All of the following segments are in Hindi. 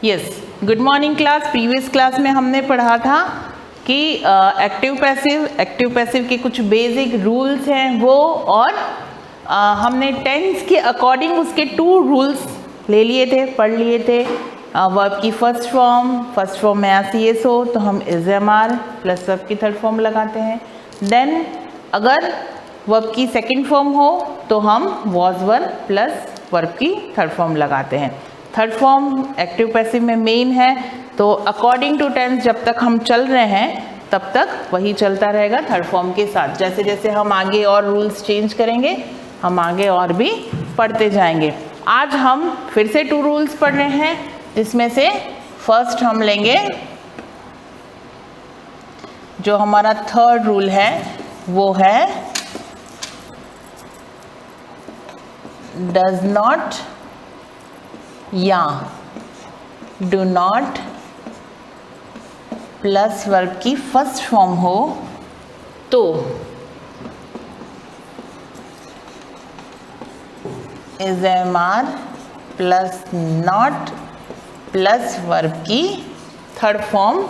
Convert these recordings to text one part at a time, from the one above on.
Yes, good morning class. Previous class में हमने पढ़ा था कि एक्टिव पैसिव के कुछ बेसिक रूल्स हैं वो, और हमने टेंस के अकॉर्डिंग उसके 2 रूल्स ले लिए थे, पढ़ लिए थे। वर्ब की फर्स्ट फॉर्म में ICS हो तो हम is am are plus verb की थर्ड फॉर्म लगाते हैं। देन अगर वर्ब की सेकंड फॉर्म हो तो हम वॉज वर्ब प्लस वर्ब की थर्ड फॉर्म लगाते हैं। थर्ड फॉर्म एक्टिव पैसिव में मेन है, तो अकॉर्डिंग टू टेंस जब तक हम चल रहे हैं तब तक वही चलता रहेगा थर्ड फॉर्म के साथ। जैसे जैसे हम आगे और रूल्स चेंज करेंगे हम आगे और भी पढ़ते जाएंगे। आज हम फिर से 2 रूल्स पढ़ रहे हैं, जिसमें से फर्स्ट हम लेंगे जो हमारा थर्ड रूल है, वो है डज नॉट या डू नॉट प्लस वर्ब की फर्स्ट फॉर्म हो तो is am are plus not plus verb की थर्ड फॉर्म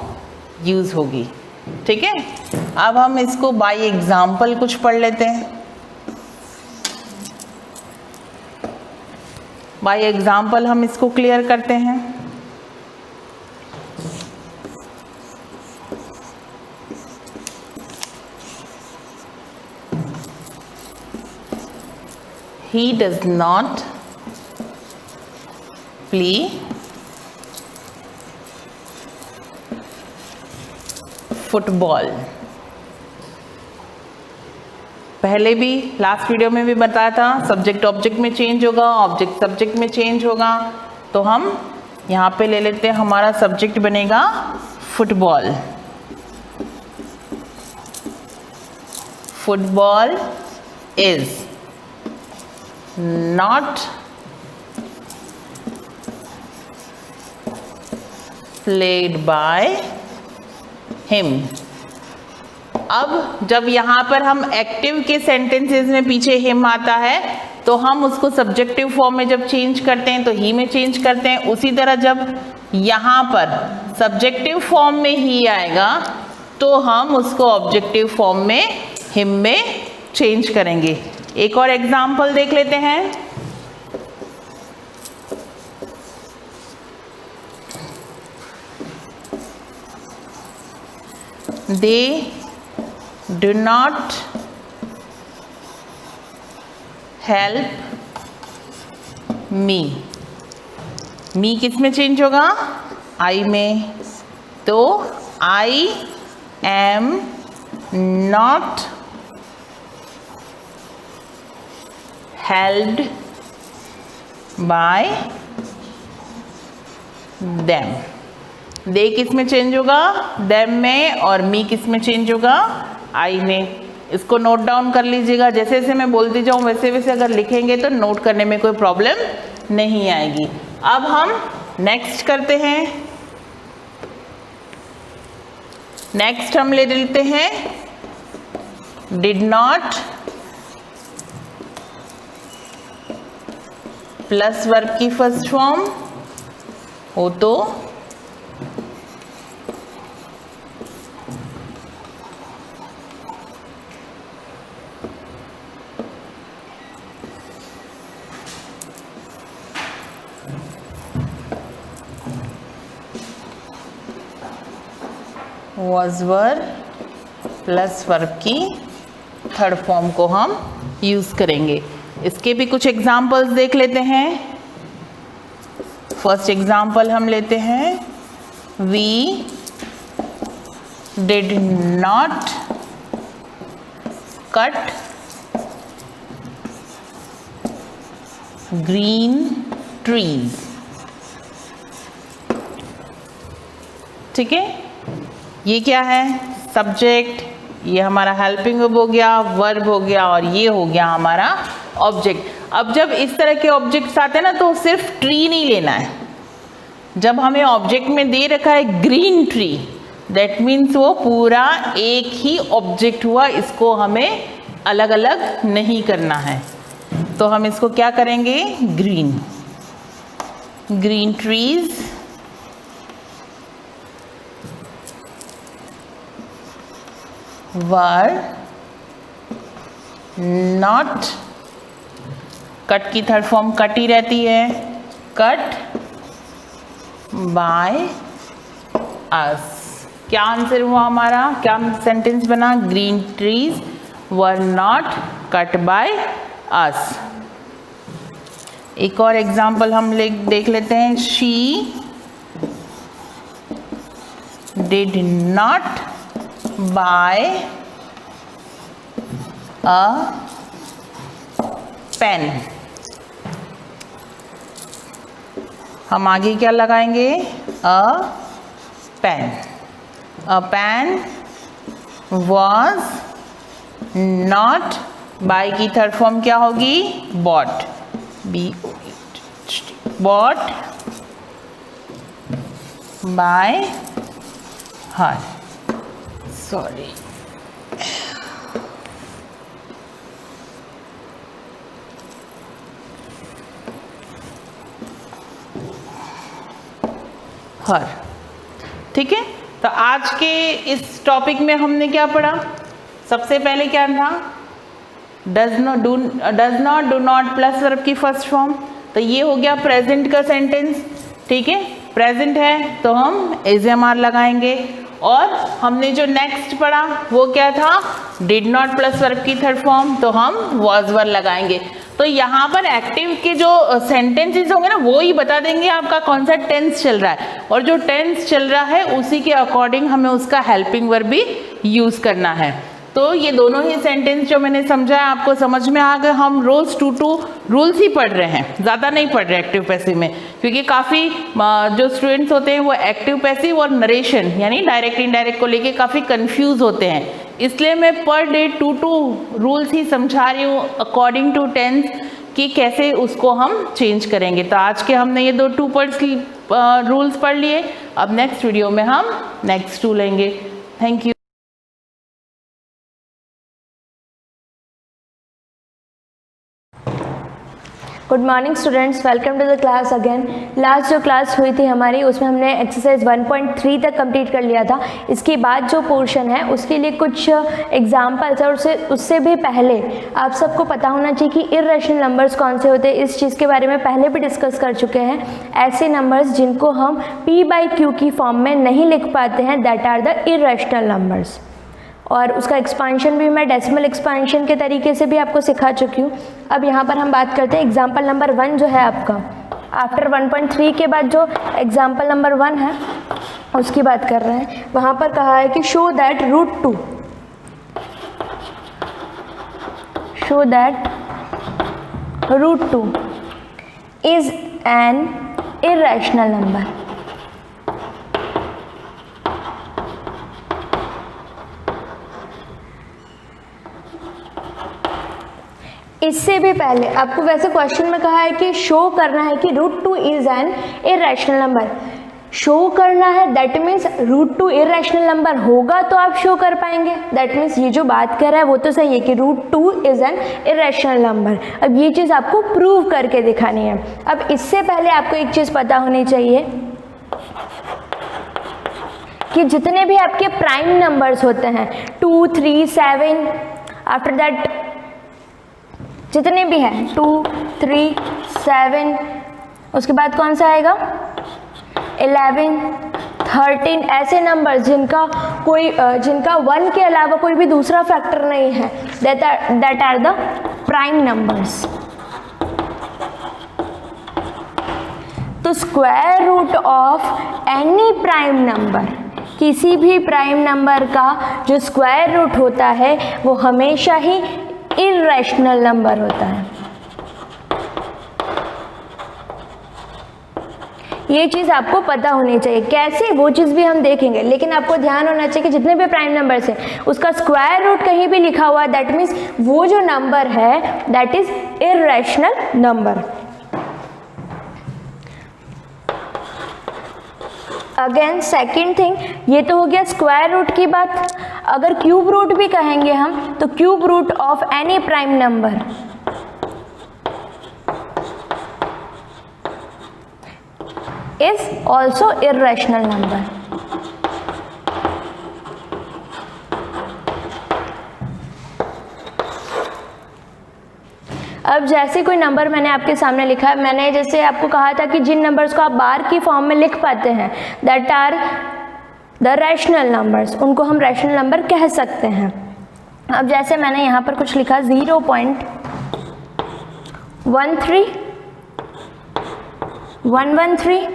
यूज होगी। ठीक है, अब हम इसको बाय एग्जाम्पल कुछ पढ़ लेते हैं। बाय एग्जाम्पल हम इसको क्लियर करते हैं। He does not play football. पहले भी लास्ट वीडियो में भी बताया था, सब्जेक्ट ऑब्जेक्ट में चेंज होगा, ऑब्जेक्ट सब्जेक्ट में चेंज होगा। तो हम यहाँ पे ले लेते हैं, हमारा सब्जेक्ट बनेगा football. Football is not played by him. अब जब यहाँ पर हम एक्टिव के सेंटेंसेस में पीछे हिम आता है तो हम उसको सब्जेक्टिव फॉर्म में जब चेंज करते हैं तो ही में चेंज करते हैं। उसी तरह जब यहाँ पर सब्जेक्टिव फॉर्म में ही आएगा तो हम उसको ऑब्जेक्टिव फॉर्म में हिम में चेंज करेंगे। एक और एग्जाम्पल देख लेते हैं। They do not help me। मी किस में चेंज होगा? आई में। तो I am not helped by them। दे किस में चेंज होगा? देम में। और मी किस में चेंज होगा? आई में। इसको नोट डाउन कर लीजिएगा। जैसे जैसे मैं बोलती जाऊँ वैसे वैसे अगर लिखेंगे तो नोट करने में कोई प्रॉब्लम नहीं आएगी। अब हम नेक्स्ट करते हैं। नेक्स्ट हम ले लेते हैं डिड नॉट प्लस वर्ब की फर्स्ट फॉर्म हो तो वॉज वर्ब प्लस वर्ब की थर्ड फॉर्म को हम यूज़ करेंगे। इसके भी कुछ एग्जाम्पल्स देख लेते हैं। फर्स्ट एग्जाम्पल हम लेते हैं, we did not cut green trees. ठीक है, ये क्या है? सब्जेक्ट, ये हमारा हेल्पिंग वर्ब हो गया, वर्ब हो गया, और ये हो गया हमारा ऑब्जेक्ट। अब जब इस तरह के ऑब्जेक्ट्स आते हैं ना तो सिर्फ ट्री नहीं लेना है। जब हमें ऑब्जेक्ट में दे रखा है ग्रीन ट्री, दैट मीन्स वो पूरा एक ही ऑब्जेक्ट हुआ, इसको हमें अलग अलग नहीं करना है। तो हम इसको क्या करेंगे? Green, green trees were not, cut की थर्ड फॉर्म कट ही रहती है, कट बाय अस। क्या आंसर हुआ हमारा, क्या सेंटेंस बना, green trees were not cut by us. एक और एग्जाम्पल हम देख लेते हैं, she did not buy a pen. हम आगे क्या लगाएंगे, a pen. A pen was not, buy की थर्ड फॉर्म क्या होगी, bought, be bought by her, sorry. Her, ठीक है। तो आज के इस टॉपिक में हमने क्या पढ़ा, सबसे पहले क्या था, does not, do not plus verb की फर्स्ट फॉर्म। तो ये हो गया प्रेजेंट का सेंटेंस, ठीक है। प्रेजेंट है तो हम एजएमआर लगाएंगे। और हमने जो नेक्स्ट पढ़ा वो क्या था, डिड नॉट प्लस वर्ब की थर्ड फॉर्म, तो हम वॉज वर लगाएंगे। तो यहाँ पर एक्टिव के जो सेंटेंसेस होंगे ना, वो ही बता देंगे आपका कौन सा टेंस चल रहा है, और जो टेंस चल रहा है उसी के अकॉर्डिंग हमें उसका हेल्पिंग वर्ब भी यूज करना है। तो ये दोनों ही सेंटेंस जो मैंने समझाया आपको समझ में आ गए। हम रोज 2 रूल्स ही पढ़ रहे हैं, ज़्यादा नहीं पढ़ रहे एक्टिव पैसिव में, क्योंकि काफ़ी जो स्टूडेंट्स होते हैं वो एक्टिव पैसिव और नरेशन यानी डायरेक्ट इनडायरेक्ट को लेके काफ़ी कंफ्यूज होते हैं। इसलिए मैं पर डे 2 रूल्स ही समझा रही हूँ अकॉर्डिंग टू टेंस कि कैसे उसको हम चेंज करेंगे। तो आज के हमने ये 2 रूल्स पढ़ लिए। अब नेक्स्ट वीडियो में हम नेक्स्ट 2 लेंगे। Thank you. Good morning students, welcome to the class again. Last जो क्लास हुई थी हमारी उसमें हमने एक्सरसाइज 1.3 तक कंप्लीट कर लिया था। इसके बाद जो पोर्शन है उसके लिए कुछ एग्जाम्पल्स है, और उससे भी पहले आप सबको पता होना चाहिए कि इर्रेशनल नंबर्स कौन से होते हैं। इस चीज़ के बारे में पहले भी डिस्कस कर चुके हैं। ऐसे नंबर्स जिनको हम P/Q की फॉर्म में नहीं लिख पाते हैं, that are the irrational numbers. और उसका एक्सपांशन भी मैं डेसिमल एक्सपांशन के तरीके से भी आपको सिखा चुकी हूँ। अब यहाँ पर हम बात करते हैं एग्जाम्पल नंबर 1 जो है आपका, आफ्टर 1.3 के बाद जो एग्जाम्पल नंबर 1 है उसकी बात कर रहे हैं। वहाँ पर कहा है कि show that root two is an irrational number. इससे भी पहले आपको वैसे क्वेश्चन में कहा है कि शो करना है कि √2 is an irrational number. Show करना है दैट मीन्स √2 इर्रेशनल नंबर होगा तो आप शो कर पाएंगे। दैट मीन्स ये जो बात कर रहा है वो तो सही है कि √2 इज एन इर्रेशनल नंबर। अब ये चीज़ आपको प्रूव करके दिखानी है। अब इससे पहले आपको एक चीज़ पता होनी चाहिए कि जितने भी आपके प्राइम नंबर्स होते हैं 2, 3, 7, आफ्टर दैट जितने भी हैं 2, 3, 7, उसके बाद कौन सा आएगा 11, 13, ऐसे नंबर जिनका 1 के अलावा कोई भी दूसरा फैक्टर नहीं है, that are the prime numbers. तो square root of any prime number, किसी भी प्राइम नंबर का जो स्क्वायर रूट होता है वो हमेशा ही इर्रेशनल नंबर होता है। ये चीज़ आपको पता होनी चाहिए। कैसे, वो चीज़ भी हम देखेंगे, लेकिन आपको ध्यान होना चाहिए कि जितने भी प्राइम नंबर्स हैं उसका स्क्वायर रूट कहीं भी लिखा हुआ है, दैट मीन्स वो जो नंबर है that is irrational number. Again second thing, ये तो हो गया स्क्वायर रूट की बात। अगर क्यूब रूट भी कहेंगे हम तो cube root of any prime number is also irrational number. अब जैसे कोई नंबर मैंने आपके सामने लिखा है, मैंने जैसे आपको कहा था कि जिन नंबर्स को आप बार की फॉर्म में लिख पाते हैं that are the rational numbers, उनको हम रैशनल नंबर कह सकते हैं। अब जैसे मैंने यहाँ पर कुछ लिखा 0.13 113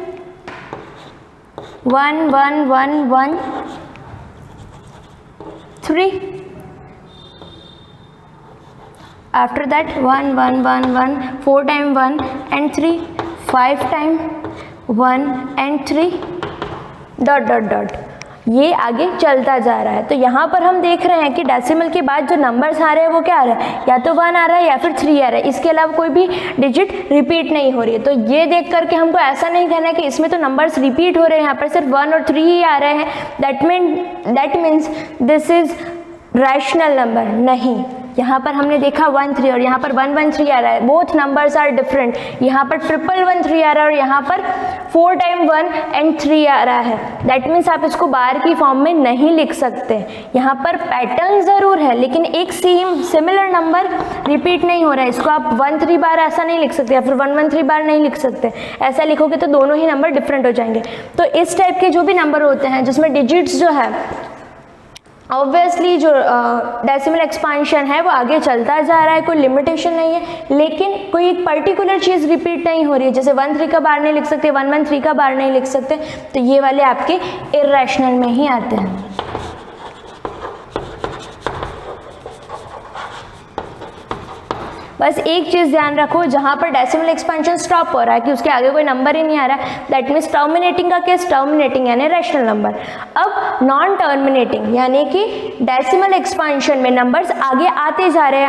111113 after that 1 1 1 1 4 time 1 and 3 5 time 1 and 3 dot dot dot, ये आगे चलता जा रहा है। तो यहाँ पर हम देख रहे हैं कि डेसिमल के बाद जो नंबर्स आ रहे हैं वो क्या आ रहा है, या तो 1 आ रहा है या फिर 3 आ रहा है, इसके अलावा कोई भी डिजिट रिपीट नहीं हो रही है। तो ये देख करके हमको ऐसा नहीं कहना है कि इसमें तो नंबर्स रिपीट हो रहे हैं, यहाँ पर सिर्फ 1 और 3 ही आ रहे हैं, that means this is rational number. नहीं, यहाँ पर हमने देखा 1 3 और यहाँ पर 1 1 3 आ रहा है, बोथ नंबर्स आर डिफरेंट। यहाँ पर 1 1 1 3 आ रहा है और यहाँ पर 4 टाइम 1 and 3 आ रहा है। दैट मीन्स आप इसको बार की फॉर्म में नहीं लिख सकते। यहाँ पर पैटर्न ज़रूर है लेकिन एक सिमिलर नंबर रिपीट नहीं हो रहा है। इसको आप 1 3 बार ऐसा नहीं लिख सकते या फिर 1 1 3 बार नहीं लिख सकते। ऐसा लिखोगे तो दोनों ही नंबर डिफरेंट हो जाएंगे। तो इस टाइप के जो भी नंबर होते हैं जिसमें डिजिट्स जो है ऑब्वियसली जो डेसिमल एक्सपांशन है वो आगे चलता जा रहा है, कोई लिमिटेशन नहीं है, लेकिन कोई एक पर्टिकुलर चीज़ रिपीट नहीं हो रही है। जैसे 1 3 का बार नहीं लिख सकते, 1 1 3 का बार नहीं लिख सकते, तो ये वाले आपके इर्रेशनल में ही आते हैं। बस एक चीज़ ध्यान रखो, जहाँ पर डेसिमल एक्सपेंशन स्टॉप हो रहा है कि उसके आगे कोई नंबर ही नहीं आ रहा है, दैट मीन्स टर्मिनेटिंग का केस, टर्मिनेटिंग यानी रैशनल नंबर। अब नॉन टर्मिनेटिंग यानी कि डेसिमल एक्सपेंशन में नंबर्स आगे आते जा रहे हैं,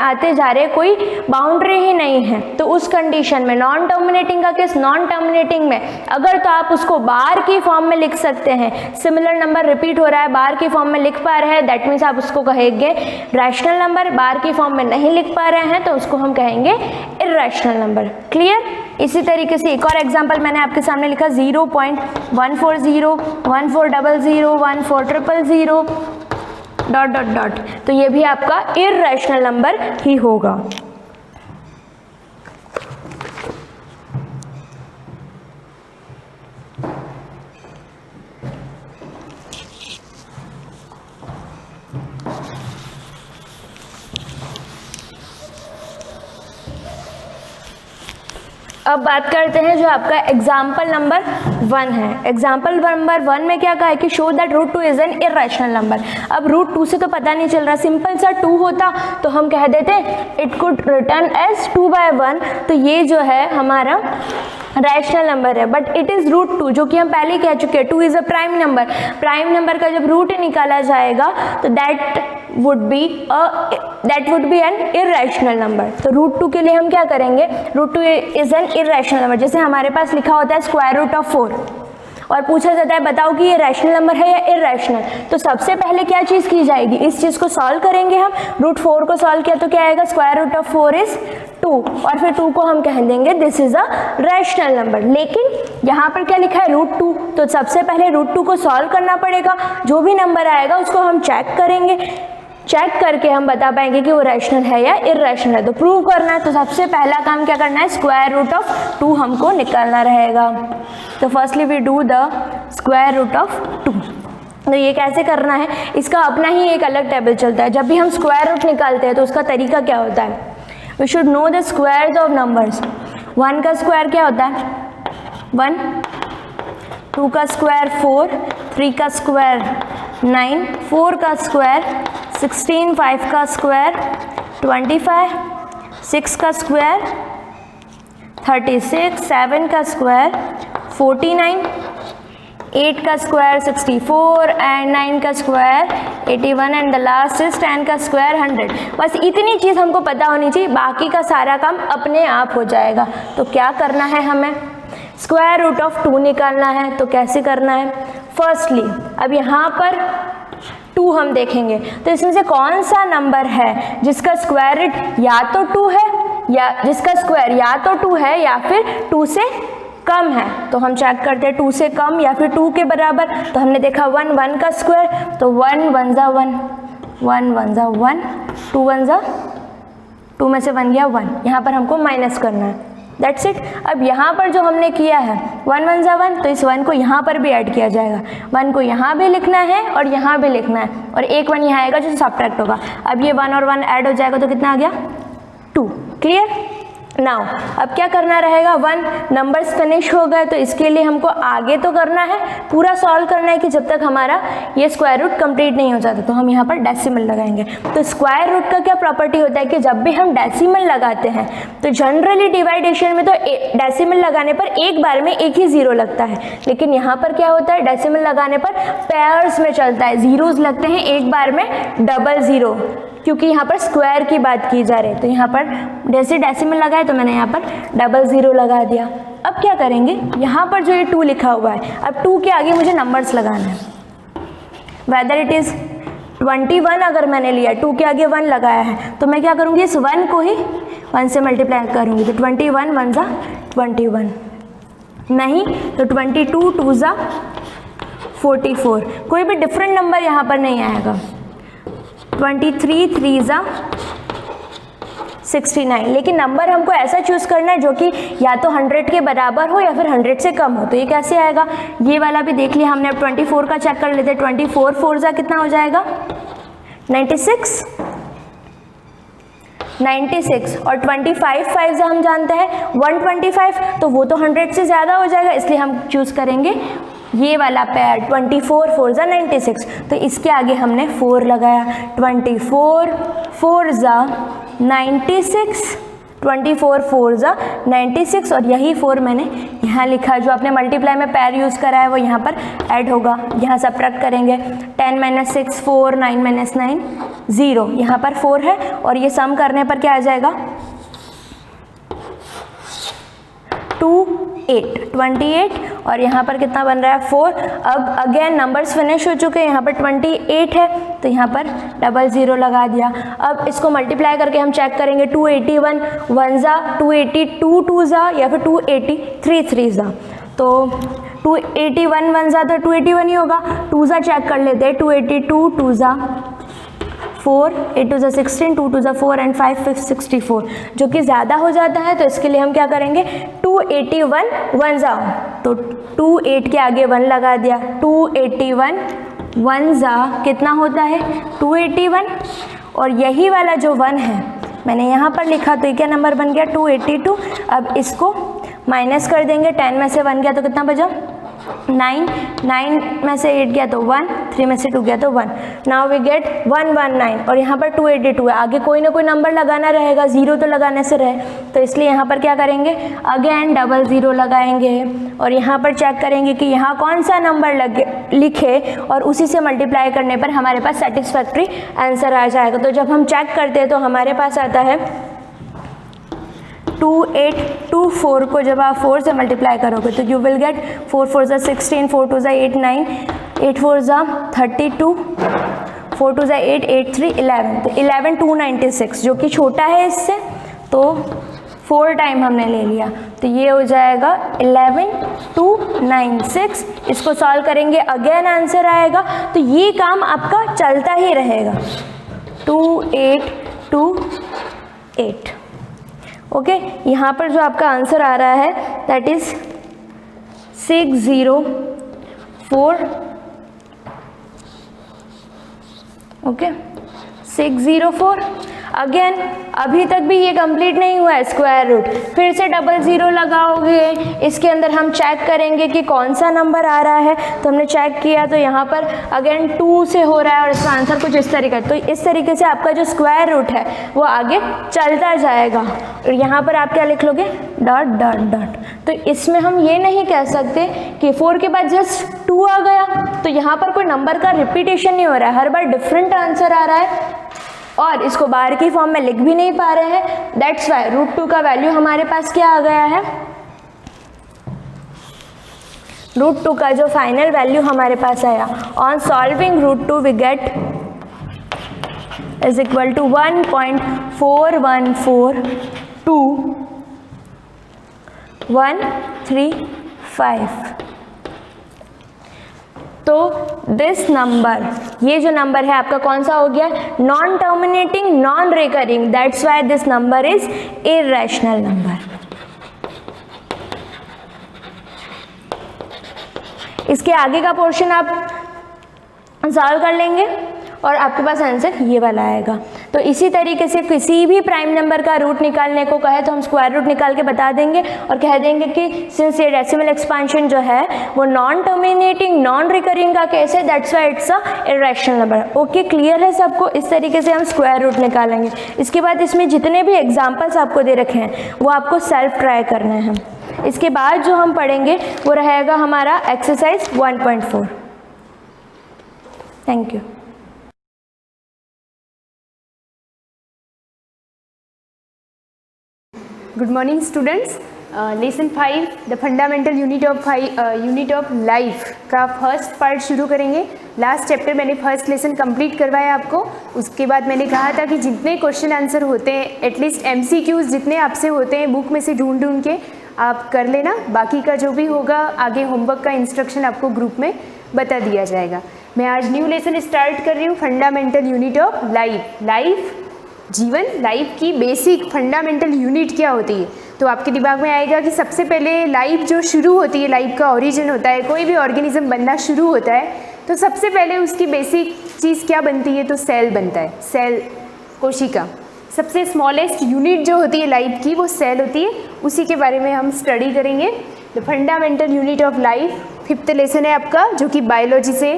कोई बाउंड्री ही नहीं है, तो उस कंडीशन में नॉन टर्मिनेटिंग का केस, नॉन टर्मिनेटिंग में अगर तो आप उसको बार की फॉर्म में लिख सकते हैं, सिमिलर नंबर रिपीट हो रहा है बार की फॉर्म में लिख पा रहे हैं, दैट मीन्स आप उसको कहेंगे रैशनल नंबर। बार की फॉर्म में नहीं लिख पा रहे हैं तो उसको हम कहेंगे इर्रेशनल नंबर। क्लियर? इसी तरीके से एक और एग्जांपल मैंने आपके सामने लिखा 0.140 1400 14000 डॉट डॉट डॉट, तो ये भी आपका इर्रेशनल नंबर ही होगा। अब बात करते हैं जो आपका एग्जाम्पल नंबर 1 है। एग्जाम्पल नंबर 1 में क्या कहा है कि show that root 2 is an irrational number. अब रूट 2 से तो पता नहीं चल रहा, सिंपल सा 2 होता तो हम कह देते इट कुड रिटर्न एज 2/1, तो ये जो है हमारा रैशनल नंबर है, बट इट इज़ रूट 2 जो कि हम पहले कह चुके हैं 2 is a prime number. Prime number का जब रूट निकाला जाएगा तो that would be an irrational number. तो रूट 2 के लिए हम क्या करेंगे, root 2 is an irrational number. जैसे हमारे पास लिखा होता है स्क्वायर रूट ऑफ 4 और पूछा जाता है बताओ कि ये रैशनल नंबर है या इर्रेशनल, तो सबसे पहले क्या चीज़ की जाएगी, इस चीज़ को सॉल्व करेंगे हम। रूट 4 को सॉल्व किया तो क्या आएगा, स्क्वायर रूट ऑफ 4 इज 2 और फिर 2 को हम कह देंगे this is a rational number. लेकिन यहाँ पर क्या लिखा है रूट 2, तो सबसे पहले रूट 2 को सॉल्व करना पड़ेगा, जो भी नंबर आएगा उसको हम चेक करेंगे, चेक करके हम बता पाएंगे कि वो रैशनल है या इर्रेशनल है। तो प्रूव करना है तो सबसे पहला काम क्या करना है, स्क्वायर रूट ऑफ 2 हमको निकालना रहेगा। तो firstly we do the square root of 2। तो ये कैसे करना है, इसका अपना ही एक अलग टेबल चलता है। जब भी हम स्क्वायर रूट निकालते हैं तो उसका तरीका क्या होता है, we should know the squares of numbers. 1 का स्क्वायर क्या होता है 1, 2 का स्क्वायर 4, 3 का स्क्वायर 9, 4 का स्क्वायर 16, 5 का स्क्वायर 25, 6 का स्क्वायर 36, 7 का स्क्वायर 49, 8 का स्क्वायर 64 एंड 9 का square 81 and the last is 10 का स्क्वायर 100। बस इतनी चीज़ हमको पता होनी चाहिए, बाकी का सारा काम अपने आप हो जाएगा। तो क्या करना है, हमें स्क्वायर रूट ऑफ 2 निकालना है। तो कैसे करना है, फर्स्टली अब यहाँ पर 2 हम देखेंगे तो इसमें से कौन सा नंबर है जिसका स्क्वायर रूट या तो 2 है या जिसका स्क्वायर या तो 2 है या फिर 2 से कम है। तो हम चेक करते हैं 2 से कम या फिर 2 के बराबर। तो हमने देखा 1, 1 का स्क्वायर तो 1 1 जा 1, 1 1 जा 1, 2 1 जा 2 में से 1 गया 1, यहाँ पर हमको माइनस करना है, दैट्स इट। अब यहाँ पर जो हमने किया है 1 1 जा 1, तो इस 1 को यहाँ पर भी ऐड किया जाएगा, 1 को यहाँ भी लिखना है और यहाँ भी लिखना है, और एक 1 यहाँ आएगा जो सब्ट्रैक्ट होगा। अब ये 1 और 1 ऐड हो जाएगा तो कितना आ गया 2, क्लियर। नाउ अब क्या करना रहेगा, 1 नंबर्स फिनिश हो गए, तो इसके लिए हमको आगे तो करना है, पूरा सॉल्व करना है कि जब तक हमारा ये स्क्वायर रूट कंप्लीट नहीं हो जाता। तो हम यहाँ पर डेसिमल लगाएंगे। तो स्क्वायर रूट का क्या प्रॉपर्टी होता है कि जब भी हम डेसिमल लगाते हैं तो जनरली डिवाइडेशन में तो डेसिमल लगाने पर एक बार में एक ही जीरो लगता है, लेकिन यहाँ पर क्या होता है, डेसिमल लगाने पर पेयर्स में चलता है, जीरोस लगते हैं एक बार में डबल जीरो, क्योंकि यहाँ पर स्क्वायर की बात की जा रही है। तो यहाँ पर जैसे डेसिमल लगाए तो मैंने यहाँ पर डबल ज़ीरो लगा दिया। अब क्या करेंगे, यहाँ पर जो ये 2 लिखा हुआ है, अब 2 के आगे मुझे नंबर्स लगाना है, वेदर इट इज़ 21 अगर मैंने लिया, 2 के आगे 1 लगाया है, तो मैं क्या करूँगी, इस 1 को ही 1 से मल्टीप्लाई करूँगी। तो 21 1 जा 21, नहीं तो 22 2 जा 44, कोई भी डिफरेंट नंबर यहाँ पर नहीं आएगा। 23 3 जा 69, लेकिन नंबर हमको ऐसा चूज़ करना है जो कि या तो 100 के बराबर हो या फिर 100 से कम हो। तो ये कैसे आएगा, ये वाला भी देख लिया हमने। अब 24 का चेक कर लेते हैं, 24 4 जा कितना हो जाएगा 96 96, और 25 5 जा हम जानते हैं 125, तो वो तो 100 से ज़्यादा हो जाएगा, इसलिए हम चूज़ करेंगे ये वाला पेयर 24 4 जा 96। तो इसके आगे हमने 4 लगाया, 24 4 जा 96, 24 4 जा 96, और यही 4 मैंने यहाँ लिखा, जो आपने मल्टीप्लाई में पेयर यूज़ करा है वो यहाँ पर ऐड होगा। यहाँ सब्ट्रैक्ट करेंगे, 10 - 6 4, 9 - 9 0, यहाँ पर 4 है, और ये सम करने पर क्या आ जाएगा 28, और यहाँ पर कितना बन रहा है 4। अब अगेन नंबर्स फिनिश हो चुके हैं, यहाँ पर 28 है, तो यहाँ पर डबल ज़ीरो लगा दिया। अब इसको मल्टीप्लाई करके हम चेक करेंगे, 281 1 जा 282 2 जा या फिर 283 3 जा। तो 281 1 जा तो 281 ही होगा, 2 जा चेक कर लेते हैं, 282 2 जा 4, 8 2 जा 16, 2 2 जा 4 एंड 5 5 64, जो कि ज़्यादा हो जाता है। तो इसके लिए हम क्या करेंगे, 281 1 जा, तो 28 के आगे 1 लगा दिया, 281 1 जा कितना होता है 281, और यही वाला जो 1 है मैंने यहाँ पर लिखा, तो ये क्या नंबर बन गया 282। अब इसको माइनस कर देंगे, 10 में से 1 गया तो कितना बचा 9, 9 में से 8 गया तो 1, 3 में से 2 गया तो 1, नाउ वी गेट 119, और यहाँ पर 282 है, आगे कोई ना कोई नंबर लगाना रहेगा, ज़ीरो तो लगाने से रहे, तो इसलिए यहाँ पर क्या करेंगे, अगेन डबल ज़ीरो लगाएंगे, और यहाँ पर चेक करेंगे कि यहाँ कौन सा नंबर लिखे, और उसी से मल्टीप्लाई करने पर हमारे पास सेटिस्फैक्ट्री आंसर आ जाएगा। तो जब हम चेक करते हैं तो हमारे पास आता है 2824 को जब आप 4 से मल्टीप्लाई करोगे तो यू विल गेट 4 4 जा 16, 4 2 जा 8 9, 8 4 जा 32, 4 2 जा 8 8 3 11, तो 11 296 जो कि छोटा है इससे, तो 4 टाइम हमने ले लिया, तो ये हो जाएगा 11 296। इसको सॉल्व करेंगे, अगेन आंसर आएगा, तो ये काम आपका चलता ही रहेगा 2828। ओके, यहाँ पर जो आपका आंसर आ रहा है दैट इज 604। ओके 604। अगेन अभी तक भी ये कंप्लीट नहीं हुआ है स्क्वायर रूट, फिर से डबल ज़ीरो लगाओगे, इसके अंदर हम चेक करेंगे कि कौन सा नंबर आ रहा है। तो हमने चेक किया तो यहाँ पर अगेन 2 से हो रहा है और इसका आंसर कुछ इस तरीके, तो इस तरीके से आपका जो स्क्वायर रूट है वो आगे चलता जाएगा। और यहाँ पर आप क्या लिख लोगे, डॉट डॉट डॉट। तो इसमें हम ये नहीं कह सकते कि 4 के बाद जस्ट 2 आ गया, तो यहाँ पर कोई नंबर का रिपीटेशन नहीं हो रहा है, हर बार डिफरेंट आंसर आ रहा है और इसको बार की फॉर्म में लिख भी नहीं पा रहे हैं। दैट्स वाई √2 का वैल्यू हमारे पास क्या आ गया है, √2 का जो फाइनल वैल्यू हमारे पास आया on solving √2 we get is equal to 1.4142 135। तो दिस नंबर, ये जो नंबर है आपका कौन सा हो गया, non terminating non recurring, that's why this number is irrational number. इसके आगे का पोर्शन आप सॉल्व कर लेंगे और आपके पास आंसर ये वाला आएगा। तो इसी तरीके से किसी भी प्राइम नंबर का रूट निकालने को कहे तो हम स्क्वायर रूट निकाल के बता देंगे और कह देंगे कि सिंस ये डेसिमल एक्सपांशन जो है वो नॉन टर्मिनेटिंग नॉन रिकरिंग का केस है, that's why it's a irrational number. Okay, clear है सबको? इस तरीके से हम स्क्वायर रूट निकालेंगे। इसके बाद इसमें जितने भी एग्जाम्पल्स आपको दे रखे हैं वो आपको सेल्फ ट्राई करने हैं। इसके बाद जो हम पढ़ेंगे वो रहेगा हमारा exercise 1.4। Thank you. Good morning students. Lesson 5 the fundamental unit of life का फर्स्ट पार्ट शुरू करेंगे। लास्ट चैप्टर मैंने फर्स्ट लेसन कंप्लीट करवाया आपको। उसके बाद मैंने कहा था कि जितने क्वेश्चन आंसर होते हैं, एटलीस्ट MCQs जितने आपसे होते हैं बुक में से ढूंढ के आप कर लेना। बाकी का जो भी होगा आगे होमवर्क का इंस्ट्रक्शन आपको ग्रुप में बता दिया जाएगा। मैं आज न्यू लेसन स्टार्ट कर रही हूँ, fundamental unit of life. Life जीवन, लाइफ की बेसिक फंडामेंटल यूनिट क्या होती है। तो आपके दिमाग में आएगा कि सबसे पहले लाइफ जो शुरू होती है, लाइफ का ओरिजिन होता है, कोई भी ऑर्गेनिज्म बनना शुरू होता है तो सबसे पहले उसकी बेसिक चीज़ क्या बनती है, तो सेल बनता है। सेल, कोशिका, सबसे स्मॉलेस्ट यूनिट जो होती है लाइफ की वो सेल होती है। उसी के बारे में हम स्टडी करेंगे। The fundamental unit of life 5th lesson है आपका, जो कि बायोलॉजी से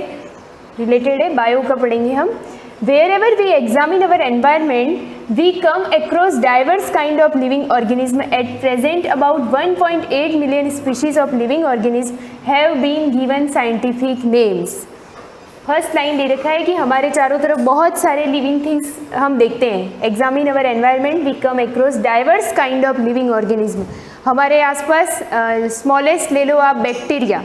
रिलेटेड है, बायो का पढ़ेंगे हम। Wherever we examine our environment, we come across diverse kind of living organism. At present, about 1.8 million species of living organisms have been given scientific names. First line दे रखा है कि हमारे चारों तरफ बहुत सारे लिविंग थिंग्स हम देखते हैं। Examine our environment, we come across diverse kind of living organism. हमारे आसपास स्मॉलेस्ट ले लो आप बैक्टीरिया,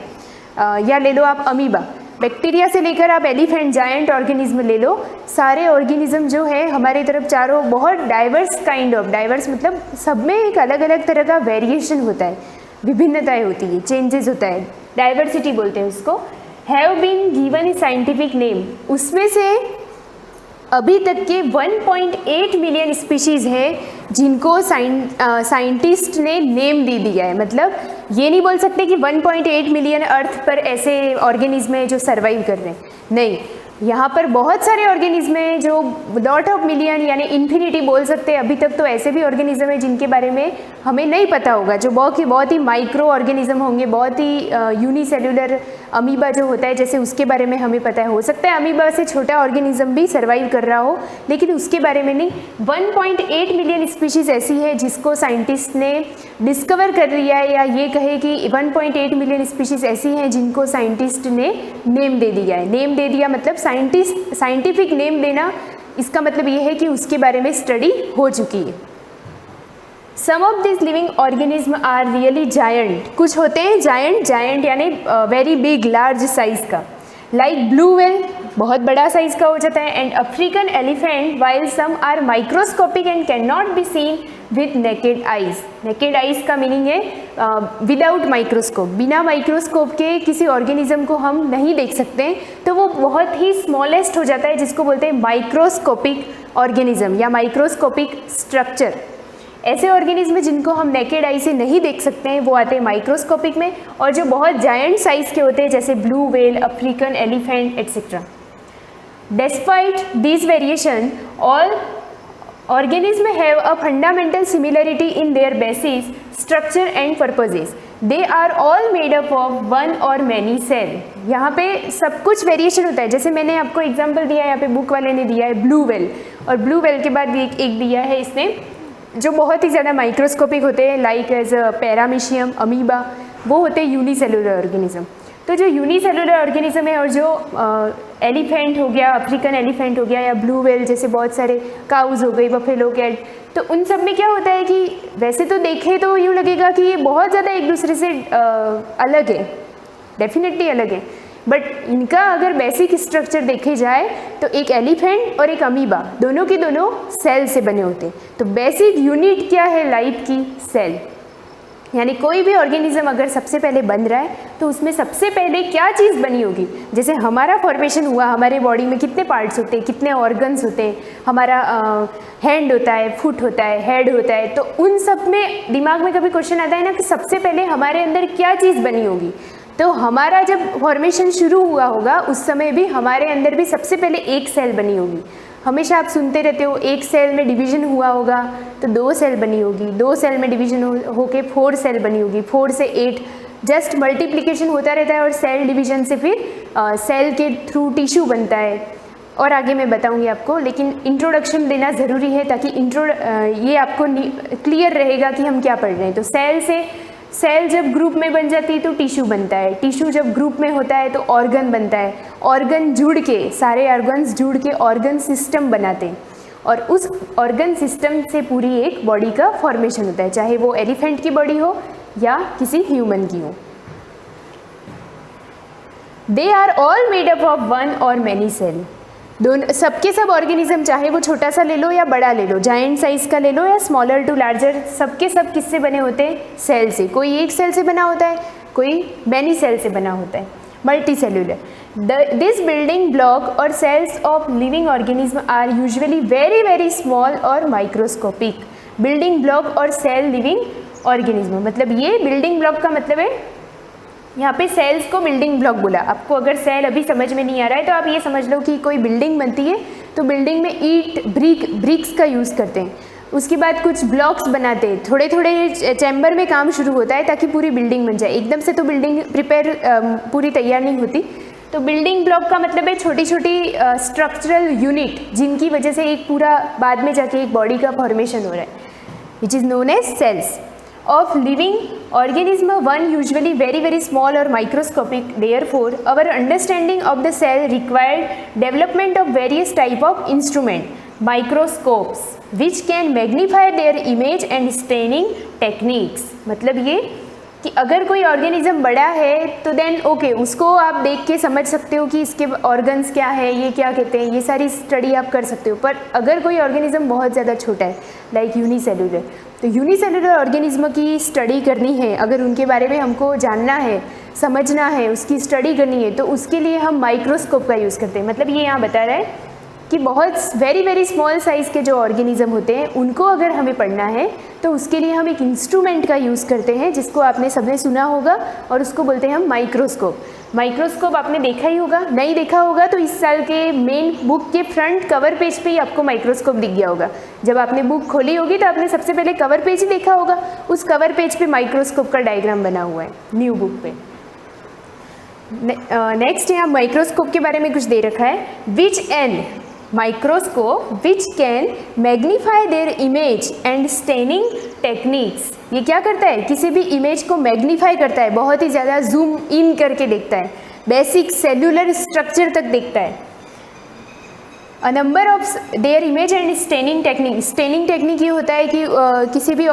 या ले लो आप अमीबा। बैक्टीरिया से लेकर आप एलिफेंट, जायंट ऑर्गेनिज्म ले लो, सारे ऑर्गेनिज्म जो है हमारे तरफ चारों बहुत डाइवर्स काइंड ऑफ, डाइवर्स मतलब सब में एक अलग अलग तरह का वेरिएशन होता है, विभिन्नताएं होती है, चेंजेस होता है, डाइवर्सिटी बोलते हैं उसको। Have been given a scientific name, उसमें से अभी तक के 1.8 मिलियन स्पीशीज़ हैं जिनको साइंटिस्ट ने नेम दे दिया है। मतलब ये नहीं बोल सकते कि 1.8 मिलियन अर्थ पर ऐसे ऑर्गेनिज्म हैं जो सर्वाइव कर रहे हैं, नहीं, यहाँ पर बहुत सारे ऑर्गेनिज्म हैं जो लॉट ऑफ मिलियन यानी इन्फिनिटी बोल सकते हैं। अभी तक तो ऐसे भी ऑर्गेनिज्म है जिनके बारे में हमें नहीं पता होगा, जो बहुत ही माइक्रो ऑर्गेनिज्म होंगे, बहुत ही यूनिसेल्युलर अमीबा जो होता है जैसे, उसके बारे में हमें पता है। हो सकता है अमीबा से छोटा ऑर्गेनिज्म भी सर्वाइव कर रहा हो, लेकिन उसके बारे में नहीं। 1.8 मिलियन स्पीशीज़ ऐसी है जिसको साइंटिस्ट ने डिस्कवर कर लिया है, या ये कहे कि 1.8 मिलियन स्पीशीज़ ऐसी हैं जिनको साइंटिस्ट ने नेम दे दिया है। नेम दे दिया मतलब साइंटिफिक नेम देना, इसका मतलब ये है कि उसके बारे में स्टडी हो चुकी है। Some of this living organism are really giant, कुछ होते हैं जायंट यानी वेरी बिग, लार्ज साइज का, लाइक ब्लू व्हेल बहुत बड़ा साइज का हो जाता है, and African elephant, while some are microscopic and can not be seen with naked eyes. Naked eyes का मीनिंग है विदाउट माइक्रोस्कोप, बिना माइक्रोस्कोप के किसी ऑर्गेनिज्म को हम नहीं देख सकते, तो वो बहुत ही स्मॉलेस्ट हो जाता है, जिसको बोलते हैं माइक्रोस्कोपिक ऑर्गेनिज्म या माइक्रोस्कोपिक स्ट्रक्चर। ऐसे ऑर्गेनिज्म जिनको हम नेकेड आई से नहीं देख सकते हैं वो आते हैं माइक्रोस्कोपिक में, और जो बहुत जायंट साइज के होते हैं जैसे blue whale, African elephant etcetera. Despite these variation, all organisms have a fundamental similarity in their basis, structure and purposes. They are all made up of one or many cell. यहाँ पे सब कुछ वेरिएशन होता है, जैसे मैंने आपको एग्जांपल दिया है, यहाँ पे बुक वाले ने दिया है ब्लू व्हेल, और ब्लू व्हेल के बाद एक दिया है इसने जो बहुत ही ज़्यादा माइक्रोस्कोपिक होते हैं, लाइक एज पैरामीशियम, अमीबा, वो होते हैं यूनिसेलुलर ऑर्गेनिज्म। तो जो यूनिसेलुलर ऑर्गेनिज्म है और जो एलिफेंट हो गया, अफ्रीकन एलिफेंट हो गया, या ब्लू व्हेल जैसे बहुत सारे काउज हो गई, बफेलो, कैट, तो उन सब में क्या होता है कि वैसे तो देखें तो यूँ लगेगा कि ये बहुत ज़्यादा एक दूसरे से अलग है, डेफिनेटली अलग है, बट इनका अगर बेसिक स्ट्रक्चर देखे जाए तो एक एलिफेंट और एक अमीबा दोनों के दोनों सेल से बने होते हैं। तो बेसिक यूनिट क्या है लाइफ की? सेल। यानी कोई भी ऑर्गेनिज्म अगर सबसे पहले बन रहा है तो उसमें सबसे पहले क्या चीज़ बनी होगी। जैसे हमारा फॉर्मेशन हुआ, हमारे बॉडी में कितने पार्ट्स होते हैं, कितने ऑर्गन्स होते हैं, हमारा हैंड होता है, फुट होता है, हेड होता है, तो उन सब में दिमाग में कभी क्वेश्चन आता है ना कि सबसे पहले हमारे अंदर क्या चीज़ बनी होगी। तो हमारा जब फॉर्मेशन शुरू हुआ होगा उस समय भी हमारे अंदर भी सबसे पहले एक सेल बनी होगी। हमेशा आप सुनते रहते हो एक सेल में डिवीजन हुआ होगा तो 2 सेल बनी होगी, 2 सेल में डिवीजन होके 4 सेल बनी होगी, 4 से 8, जस्ट मल्टीप्लिकेशन होता रहता है और सेल डिवीजन से फिर सेल के थ्रू टिश्यू बनता है। और आगे मैं बताऊंगी आपको, लेकिन इंट्रोडक्शन देना ज़रूरी है ताकि ये आपको क्लियर रहेगा कि हम क्या पढ़ रहे हैं। तो सेल जब ग्रुप में बन जाती है तो टिश्यू बनता है, टिश्यू जब ग्रुप में होता है तो ऑर्गन बनता है, ऑर्गन जुड़ के, सारे ऑर्गन्स जुड़ के ऑर्गन सिस्टम बनाते हैं और उस ऑर्गन सिस्टम से पूरी एक बॉडी का फॉर्मेशन होता है, चाहे वो एलिफेंट की बॉडी हो या किसी ह्यूमन की हो। They are all made up of 1 और मैनी सेल। दोनों सबके सब ऑर्गेनिज्म, चाहे वो छोटा सा ले लो या बड़ा ले लो, जायंट साइज का ले लो या स्मॉलर टू लार्जर, सबके सब किससे बने होते हैं? सेल से। कोई एक सेल से बना होता है, कोई मैनी सेल से बना होता है, multicellular. This building block और cells of living organism are usually very very small और माइक्रोस्कोपिक। बिल्डिंग ब्लॉक और सेल लिविंग ऑर्गेनिज्म, मतलब ये बिल्डिंग ब्लॉक का मतलब है, यहाँ पे सेल्स को बिल्डिंग ब्लॉक बोला। आपको अगर सेल अभी समझ में नहीं आ रहा है तो आप ये समझ लो कि कोई बिल्डिंग बनती है तो बिल्डिंग में ईंट ब्रिक्स का यूज़ करते हैं, उसके बाद कुछ ब्लॉक्स बनाते हैं, थोड़े थोड़े चैम्बर में काम शुरू होता है ताकि पूरी बिल्डिंग बन जाए। एकदम से तो बिल्डिंग पूरी तैयार नहीं होती। तो बिल्डिंग ब्लॉक का मतलब है छोटी छोटी स्ट्रक्चरल यूनिट जिनकी वजह से एक पूरा बाद में जाके एक बॉडी का फॉर्मेशन हो रहा है, which is known as cells of living organism. One usually very very small or microscopic. Therefore our understanding of the cell required development of various type of instrument, microscopes, which can magnify their image and staining techniques. मतलब ये कि अगर कोई ऑर्गेनिज्म बड़ा है तो देन ओके, उसको आप देख के समझ सकते हो कि इसके ऑर्गन्स क्या है, ये क्या कहते हैं, ये सारी स्टडी आप कर सकते हो। पर अगर कोई ऑर्गेनिज्म बहुत ज़्यादा छोटा है लाइक यूनिसेलुलर, तो यूनिसेलुलर ऑर्गेनिज्म की स्टडी करनी है, अगर उनके बारे में हमको जानना है, समझना है, उसकी स्टडी करनी है, तो उसके लिए हम माइक्रोस्कोप का यूज़ करते हैं। मतलब ये यहाँ बता रहा है कि बहुत वेरी वेरी स्मॉल साइज़ के जो ऑर्गेनिज्म होते हैं उनको अगर हमें पढ़ना है तो उसके लिए हम एक इंस्ट्रूमेंट का यूज़ करते हैं जिसको आपने सबने सुना होगा और उसको बोलते हैं हम माइक्रोस्कोप। माइक्रोस्कोप आपने देखा ही होगा, नहीं देखा होगा तो इस साल के मेन बुक के फ्रंट कवर पेज पे ही आपको माइक्रोस्कोप दिख गया होगा। जब आपने बुक खोली होगी तो आपने सबसे पहले कवर पेज ही देखा होगा, उस कवर पेज पे माइक्रोस्कोप का डायग्राम बना हुआ है न्यू बुक पे। नेक्स्ट यहाँ माइक्रोस्कोप के बारे में कुछ दे रखा है, विच N microscope which can magnify there image and staining techniques. ये क्या करता है? किसी भी इमेज को मैग्नीफाई करता है, बहुत ही ज़्यादा जूम इन करके देखता है, बेसिक सेल्यूलर स्ट्रक्चर तक देखता है। A number of their image and staining technique. Staining technique ये होता है कि किसी भी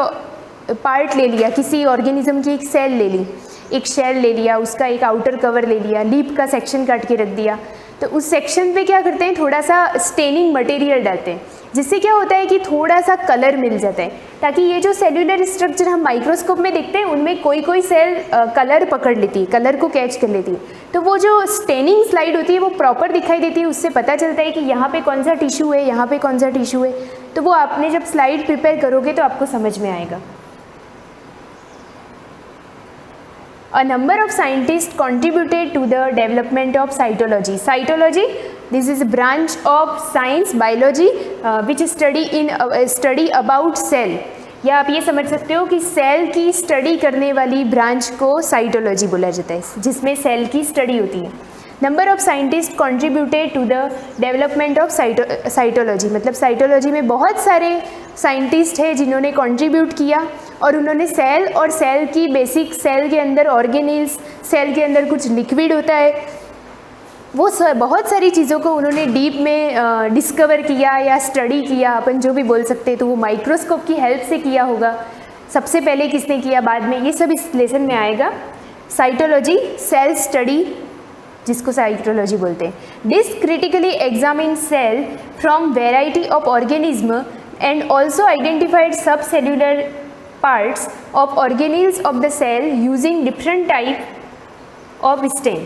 पार्ट ले लिया, किसी ऑर्गेनिज्म की एक सेल ले ली, एक शेल ले लिया, उसका एक आउटर कवर ले लिया, लीफ का सेक्शन काट के रख दिया, तो उस सेक्शन पे क्या करते हैं, थोड़ा सा स्टेनिंग मटेरियल डालते हैं, जिससे क्या होता है कि थोड़ा सा कलर मिल जाता है, ताकि ये जो सेल्यूलर स्ट्रक्चर हम माइक्रोस्कोप में देखते हैं उनमें कोई कोई सेल कलर पकड़ लेती है, कलर को कैच कर लेती है, तो वो जो स्टेनिंग स्लाइड होती है वो प्रॉपर दिखाई देती है। उससे पता चलता है कि यहाँ पे कौन सा टिश्यू है, यहाँ पे कौन सा टिश्यू है, तो वो आपने जब स्लाइड प्रिपेयर करोगे तो आपको समझ में आएगा। A number of scientists contributed to the development of cytology. Cytology, this is a branch of science, biology, which study about cell. या आप ये समझ सकते हो कि सेल की स्टडी करने वाली ब्रांच को साइटोलॉजी बोला जाता है, जिसमें सेल की स्टडी होती है। Number of scientist contributed to the development of cytology, मतलब साइटोलॉजी में बहुत सारे साइंटिस्ट हैं जिन्होंने कंट्रीब्यूट किया और उन्होंने सेल और सेल की बेसिक, सेल के अंदर ऑर्गेनेल्स, सेल के अंदर कुछ लिक्विड होता है, वो बहुत सारी चीज़ों को उन्होंने डीप में डिस्कवर किया या स्टडी किया, अपन जो भी बोल सकते हैं, तो वो माइक्रोस्कोप की हेल्प से किया होगा। सबसे पहले किसने किया, बाद में, ये सब इस लेसन में आएगा। साइटोलॉजी, सेल स्टडी, जिसको साइटोलॉजी बोलते हैं। This critically examine cell from variety of organism and also identified subcellular parts of organelles of the cell using different type of stain।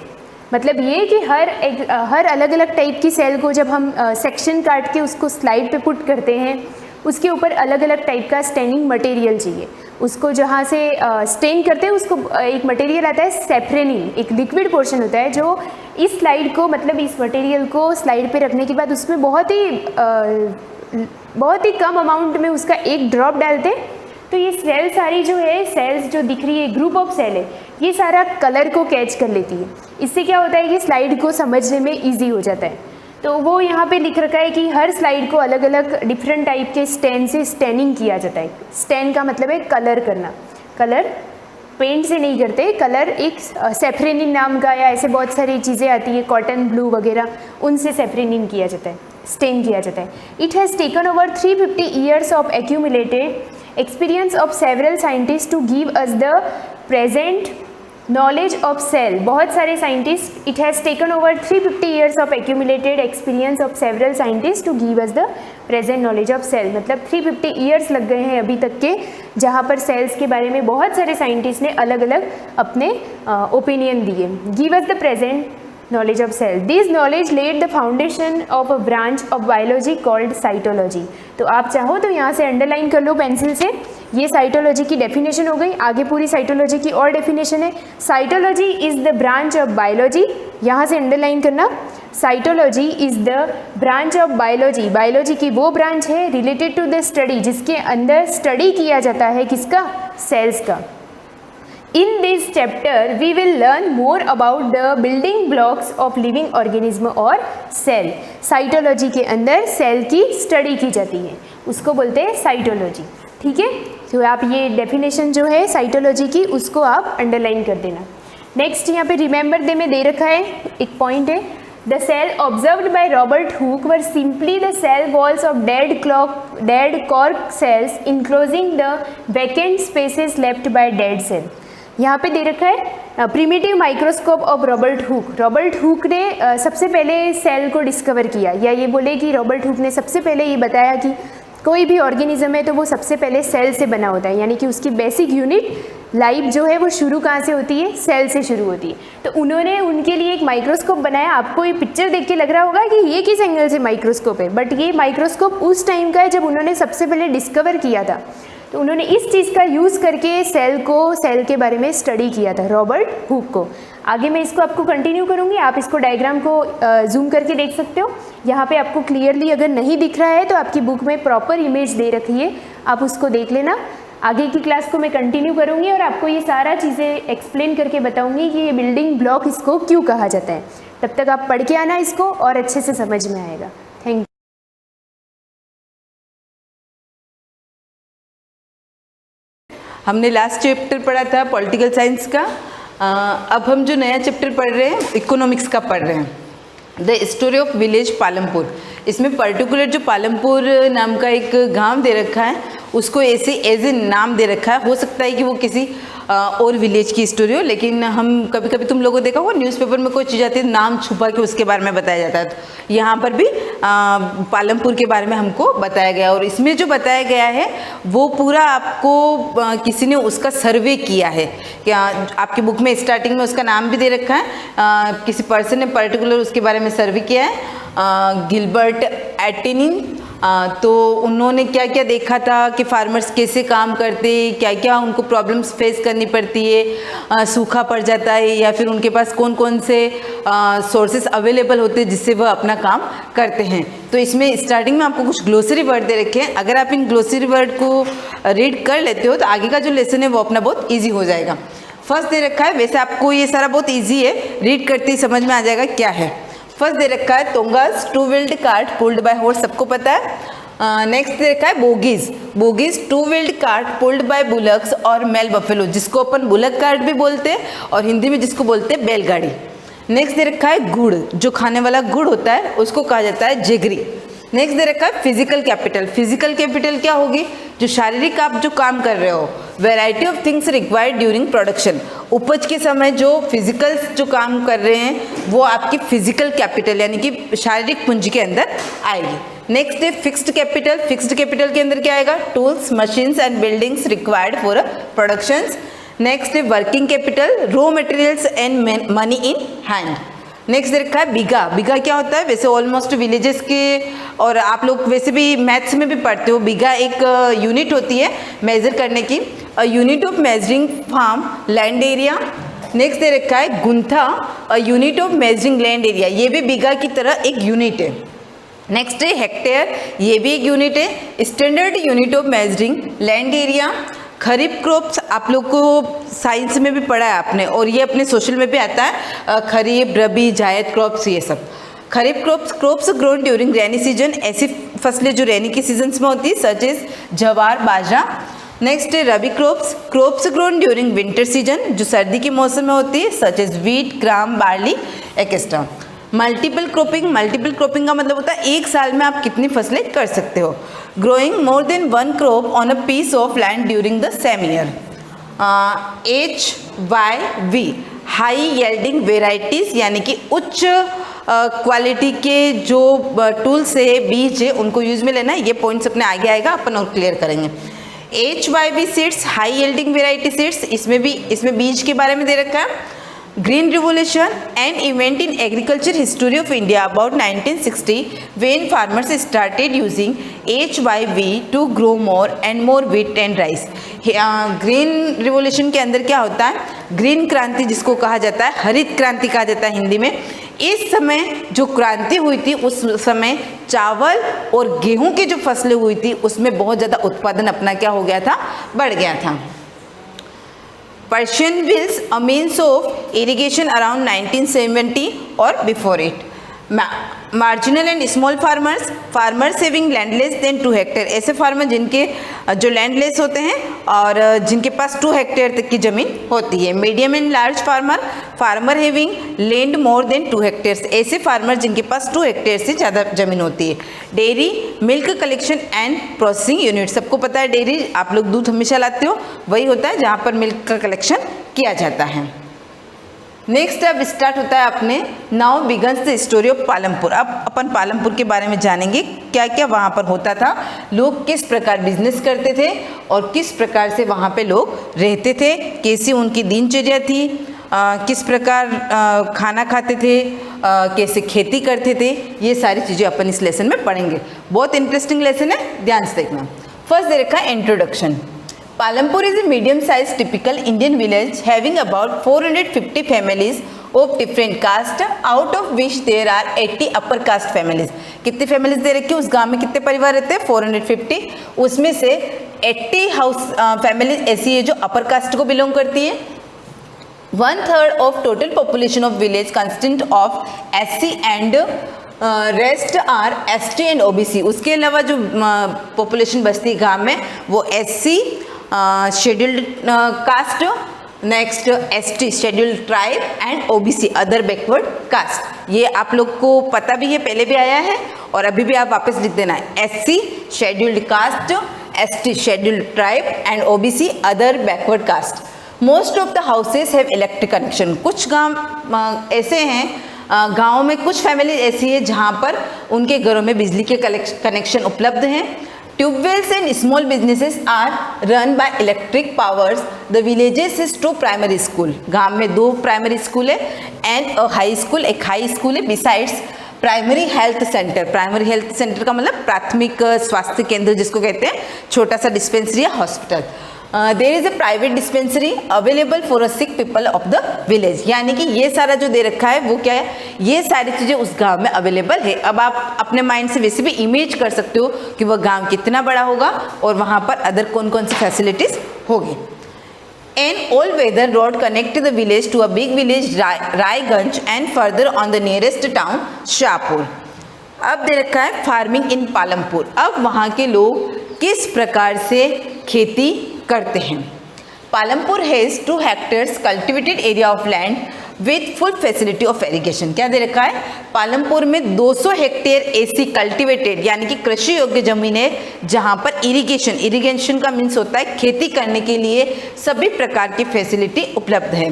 मतलब ये कि हर अलग अलग टाइप की सेल को जब हम सेक्शन काट के उसको स्लाइड पे पुट करते हैं, उसके ऊपर अलग अलग टाइप का स्टेनिंग मटेरियल चाहिए। उसको जहाँ से स्टेन करते हैं उसको एक मटेरियल आता है सेफ्रेनिन, एक लिक्विड पोर्शन होता है जो इस स्लाइड को, मतलब इस मटेरियल को स्लाइड पे रखने के बाद उसमें बहुत ही कम अमाउंट में उसका एक ड्रॉप डालते हैं, तो ये सेल सारी जो है, सेल्स जो दिख रही है, ग्रुप ऑफ सेल है, ये सारा कलर को कैच कर लेती है। इससे क्या होता है कि स्लाइड को समझने में ईजी हो जाता है। तो वो यहाँ पे लिख रखा है कि हर स्लाइड को अलग अलग डिफरेंट टाइप के स्टेन से स्टेनिंग किया जाता है। स्टेन का मतलब है कलर करना, कलर पेंट से नहीं करते, कलर एक सेफ्रेनिन नाम का या ऐसे बहुत सारी चीज़ें आती है, कॉटन ब्लू वगैरह, उनसे सेफ्रेनिन किया जाता है, स्टेन किया जाता है। It has taken over 350 years of accumulated experience of several scientist to give us the present knowledge of cell. बहुत सारे scientist, it has taken over 350 years of accumulated experience of several scientist to give us the present knowledge of cell. मतलब 350 ईयर्स लग गए हैं अभी तक के, जहाँ पर सेल्स के बारे में बहुत सारे साइंटिस्ट ने अलग अलग अपने ओपिनियन दिए। Give us the present knowledge of cell. This knowledge laid the foundation of a branch of biology called cytology. तो आप चाहो तो यहाँ से अंडरलाइन कर लो पेंसिल से, ये साइटोलॉजी की डेफिनेशन हो गई। आगे पूरी साइटोलॉजी की और डेफिनेशन है। Cytology is the branch of biology, यहाँ से अंडरलाइन करना, cytology is the branch of biology. Biology की वो ब्रांच है रिलेटेड टू द स्टडी, जिसके अंदर स्टडी किया जाता है किसका, सेल्स का। In this chapter we will learn more about the building blocks of living organism और cell। साइटोलॉजी के अंदर सेल की स्टडी की जाती है, उसको बोलते हैं साइटोलॉजी। ठीक है, तो आप ये डेफिनेशन जो है साइटोलॉजी की, उसको आप अंडरलाइन कर देना। नेक्स्ट यहाँ पे रिमेंबर दे में दे रखा है एक पॉइंट है, The cell observed by Robert Hooke were simply the cell walls of dead cork cells enclosing the vacant spaces left by dead cell। यहाँ पे दे रखा है primitive microscope of Robert Hooke. Robert Hooke ने सबसे पहले सेल को डिस्कवर किया, या ये बोले कि रॉबर्ट हुक ने सबसे पहले ये बताया कि कोई भी ऑर्गेनिज्म है तो वो सबसे पहले सेल से बना होता है, यानी कि उसकी बेसिक यूनिट लाइफ जो है वो शुरू कहाँ से होती है, सेल से शुरू होती है। तो उन्होंने उनके लिए एक माइक्रोस्कोप बनाया। आपको ये पिक्चर देख के लग रहा होगा कि ये किस एंगल से माइक्रोस्कोप है, बट ये माइक्रोस्कोप उस टाइम का है जब उन्होंने सबसे पहले डिस्कवर किया था। तो उन्होंने इस चीज़ का यूज़ करके सेल के बारे में स्टडी किया था, रॉबर्ट हुक को। आगे मैं इसको आपको कंटिन्यू करूँगी, आप इसको डायग्राम को जूम करके देख सकते हो। यहाँ पे आपको क्लियरली अगर नहीं दिख रहा है तो आपकी बुक में प्रॉपर इमेज दे रखी है, आप उसको देख लेना। आगे की क्लास को मैं कंटिन्यू करूँगी और आपको ये सारा चीज़ें एक्सप्लेन करके बताऊँगी कि ये बिल्डिंग ब्लॉक इसको क्यों कहा जाता है। तब तक आप पढ़ के आना इसको और अच्छे से समझ में आएगा। Thank you. हमने लास्ट चैप्टर पढ़ा था पॉलिटिकल साइंस का, अब हम जो नया चैप्टर पढ़ रहे हैं इकोनॉमिक्स का पढ़ रहे हैं, the story of village Palampur. इसमें पर्टिकुलर जो पालमपुर नाम का एक गांव दे रखा है, उसको ऐसे एज ए नाम दे रखा है। हो सकता है कि वो किसी और विलेज की स्टोरी हो, लेकिन हम कभी कभी तुम लोगों को देखा होगा न्यूज़पेपर में कोई चीज़ आती है, नाम छुपा के उसके बारे में बताया जाता है। तो यहाँ पर भी पालमपुर के बारे में हमको बताया गया, और इसमें जो बताया गया है वो पूरा आपको किसी ने उसका सर्वे किया है। क्या आपकी बुक में स्टार्टिंग में उसका नाम भी दे रखा है, किसी पर्सन ने पर्टिकुलर उसके बारे में सर्वे किया है, गिलबर्ट एटिनिंग। तो उन्होंने क्या क्या देखा था कि फार्मर्स कैसे काम करते, क्या क्या उनको प्रॉब्लम्स फेस करनी पड़ती है, सूखा पड़ जाता है या फिर उनके पास कौन कौन से सोर्सेस अवेलेबल होते हैं जिससे वह अपना काम करते हैं। तो इसमें स्टार्टिंग में आपको कुछ ग्लोसरी वर्ड दे रखे हैं, अगर आप इन ग्लोसरी वर्ड को रीड कर लेते हो तो आगे का जो लेसन है वो अपना बहुत ईजी हो जाएगा। फर्स्ट दे रखा है, वैसे आपको ये सारा बहुत ईजी है, रीड करते ही समझ में आ जाएगा क्या है। फर्स्ट दे रखा है tongas, two wheeled cart pulled by horse, सबको पता है। नेक्स्ट दे रखा है bogies, bogies two wheeled cart pulled by bullocks और मेल बफेलो, जिसको अपन बुलक कार्ट भी बोलते हैं और हिंदी में जिसको बोलते हैं बैलगाड़ी। नेक्स्ट दे रखा है गुड़, जो खाने वाला गुड़ होता है उसको कहा जाता है जेगरी। नेक्स्ट दे रखा है फिजिकल कैपिटल, फिजिकल कैपिटल क्या होगी, जो शारीरिक आप जो काम कर रहे हो, variety of things required during production, उपज के समय जो फिजिकल जो काम कर रहे हैं वो आपकी फिजिकल कैपिटल यानी कि शारीरिक पूंजी के अंदर आएगी। नेक्स्ट है फिक्स्ड कैपिटल। फिक्स्ड कैपिटल के अंदर क्या आएगा? Tools, machines and buildings required for productions. Next है working capital, raw materials and money in hand. Next देखा है बीघा। बीघा क्या होता है? वैसे ऑलमोस्ट विलेजेस के और आप लोग वैसे भी मैथ्स में भी पढ़ते हो, बीघा एक यूनिट होती है मेजर करने की, a unit of measuring farm land area. Next दे रखा है guntha, a unit of measuring land area, ये भी बीघा की तरह एक यूनिट है। नेक्स्ट है हेक्टेयर, ये भी एक यूनिट है, standard unit of measuring land area. Kharif crops आप लोग को साइंस में भी पढ़ा है आपने, और ये अपने सोशल में भी आता है, खरीफ, रबी, जायद क्रॉप्स, ये सब। Kharif crops grown during rainy season, ऐसी फसलें जो रेनी के सीजन्स में होती है, सच एज जवार, बाजरा। नेक्स्ट है rabi crops grown during winter season, जो सर्दी के मौसम में होती है, such as wheat, gram, barley, extra. Multiple cropping का मतलब होता है एक साल में आप कितनी फसलें कर सकते हो। Growing more than one crop on a piece of land during the same year. HYV high yielding varieties, यानी कि उच्च क्वालिटी के जो टूल्स है, बीज है, उनको यूज में लेना है। ये पॉइंट्स अपने आगे आएगा, अपन और क्लियर करेंगे। HYV seeds high yielding variety seeds, इसमें बीज के बारे में दे रखा है। Green revolution an event in agriculture history of India about 1960 when farmers started using HYV to grow more and more wheat and rice. Green revolution के अंदर क्या होता है? ग्रीन क्रांति जिसको कहा जाता है, हरित क्रांति कहा जाता है हिंदी में। इस समय जो क्रांति हुई थी, उस समय चावल और गेहूं की जो फसलें हुई थी, उसमें बहुत ज़्यादा उत्पादन अपना क्या हो गया था? बढ़ गया था। Persian wheels, a means of irrigation around 1970 or before it. Marginal and small farmers having land less than 2 hectare, ऐसे फार्मर जिनके जो लैंड लेस होते हैं और जिनके पास 2 हेक्टेयर तक की जमीन होती है। Medium and large farmer having land more than 2 hectares, ऐसे फार्मर जिनके पास 2 हेक्टेयर से ज़्यादा जमीन होती है। Dairy, milk collection and processing unit, सबको पता है डेयरी, आप लोग दूध हमेशा लाते हो, वही होता है जहाँ पर मिल्क का कलेक्शन किया जाता है। नेक्स्ट अब स्टार्ट होता है अपने now begins the story of Palampur. अब अपन पालमपुर के बारे में जानेंगे, क्या क्या वहाँ पर होता था, लोग किस प्रकार बिजनेस करते थे और किस प्रकार से वहाँ पे लोग रहते थे, कैसी उनकी दिनचर्या थी, किस प्रकार खाना खाते थे, कैसे खेती करते थे, ये सारी चीज़ें अपन इस लेसन में पढ़ेंगे। बहुत इंटरेस्टिंग लेसन है, ध्यान से देखना। फर्स्ट दे रखा है introduction. Palampur is a medium-sized typical Indian village having about 450 families of different caste, out of which there are 80 upper caste families. कितने families दे रखे हैं? उस गांव में कितने परिवार रहते हैं? 450। उसमें से 80 हाउस families ऐसी है जो upper caste को belong करती है। 1/3 of total population of village consist of SC and rest are ST and OBC। उसके अलावा जो पॉपुलेशन बचती है गांव में वो SC scheduled caste, next ST scheduled tribe and OBC other backward caste. ये आप लोग को पता भी है, पहले भी आया है और अभी भी आप वापस लिख देना है। SC scheduled caste, ST scheduled tribe and OBC other backward caste. Most of the houses have electric connection. कुछ गांव ऐसे हैं, गाँव में कुछ फैमिली ऐसी है जहाँ पर उनके घरों में बिजली के कनेक्शन उपलब्ध हैं। Tubewells and small businesses are run by electric powers. The villages is 2 primary school. गांव में 2 प्राइमरी स्कूल है एंड हाई स्कूल, एक हाई स्कूल है। Besides primary health centre, primary health centre का मतलब प्राथमिक स्वास्थ्य केंद्र जिसको कहते हैं, छोटा सा डिस्पेंसरी या hospital. There is a private dispensary available for a sick people of the village. यानी कि ये सारा जो दे रखा है वो क्या है, ये सारी चीज़ें उस गांव में अवेलेबल है। अब आप अपने माइंड से वैसे भी इमेज कर सकते हो कि वह गांव कितना बड़ा होगा और वहाँ पर अदर कौन कौन सी फैसिलिटीज़ होगी। An all weather road connect the village to a big village Raiganj and further on the nearest town Shahpur. अब दे रखा है फार्मिंग इन पालमपुर। अब वहाँ के लोग किस प्रकार से खेती करते हैं। Palampur has 2 hectares cultivated area of land with full facility of irrigation. क्या दे रखा है? पालमपुर में 200 हेक्टेयर ऐसी कल्टिवेटेड यानी कि कृषि योग्य जमीन है जहाँ पर इरिगेशन का मीन्स होता है खेती करने के लिए सभी प्रकार की फैसिलिटी उपलब्ध है।